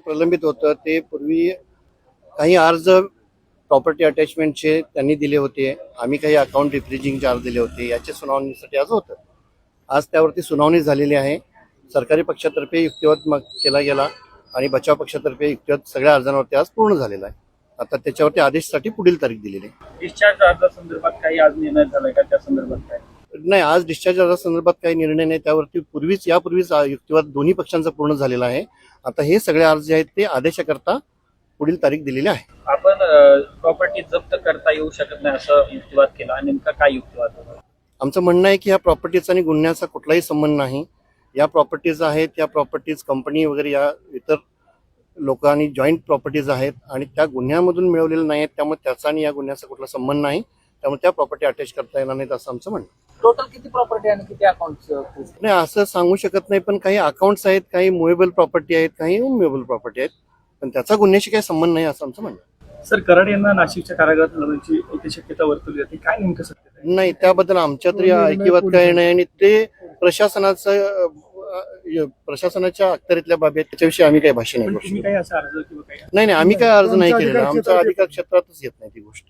प्रलंबित होतं ते पूर्वी काही अर्ज प्रॉपर्टी अटॅचमेंटचे त्यांनी दिले होते, आम्ही काही अकाउंट रिफ्रिजिंग चार्ज दिले होते, याच्या सुनावणीसाठी आज होतं. आज त्यावरती सुनावणी झालेली आहे. सरकारी पक्षातर्फे युक्तिवाद केला गेला आणि बचाव पक्षातर्फे युक्तिवाद सगळ्या अर्जांवरती आज पूर्ण झालेला आहे. आता त्याच्यावरती आदेशासाठी पुढील तारीख दिलेली आहे. डिस्चार्ज अर्जासंदर्भात काही आज निर्णय झालाय का? त्या संदर्भात काय नाही, आज डिस्चार्ज अर्जासंदर्भात काही निर्णय नाही. त्यावरती यापूर्वीच युक्तिवाद दोन्ही पक्षांचा पूर्ण झालेला आहे. आता हे सगळे अर्ज जे आहेत ते आदेशाकरता पुढील तारीख दिलेली आहे. आपण प्रॉपर्टी जप्त करता येऊ शकत नाही असं युक्तिवाद केला. नेमका काय युक्तिवाद होता? आमचं म्हणणं आहे की ह्या प्रॉपर्टीचा आणि गुन्ह्याचा कुठलाही संबंध नाही. या प्रॉपर्टीज आहेत, या प्रॉपर्टीज कंपनी वगैरे या इतर लोकांनी जॉईंट प्रॉपर्टीज आहेत आणि त्या गुन्ह्यामधून मिळवलेल्या नाही आहेत. त्यामुळे त्याचा आणि या गुन्ह्याचा कुठला संबंध नाही. त्यामुळे त्या प्रॉपर्टी अटॅच करता येणार नाहीत असं आमचं म्हणणं. टोटल किती प्रॉपर्टी आणि किती अकाउंट? नाही, असं सांगू शकत नाही, पण काही अकाउंट्स आहेत, काही मुव्हेबल प्रॉपर्टी आहेत, काही अनमुव्हेबल प्रॉपर्टी आहेत, पण त्याचा गुन्ह्याशी काही संबंध नाही असं आमचं म्हणणं. सर, कराड यांना नाशिकच्या कारागृहात हलवण्याची एक शक्यता वर्तवली जाते, काय नेमकं सत्य आहे? नाही, त्याबद्दल आमच्या तरी ऐकिवात काही नाही आणि ते प्रशासनाच्या अखत्यारीतल्या बाबी आहेत, त्याच्याविषयी आम्ही काही भाष्य नाही करू शकतो. काही असा अर्ज किंवा काही नाही, आम्ही काय अर्ज नाही केलेला. आमच्या अधिकार क्षेत्रातच येत नाही ती गोष्ट.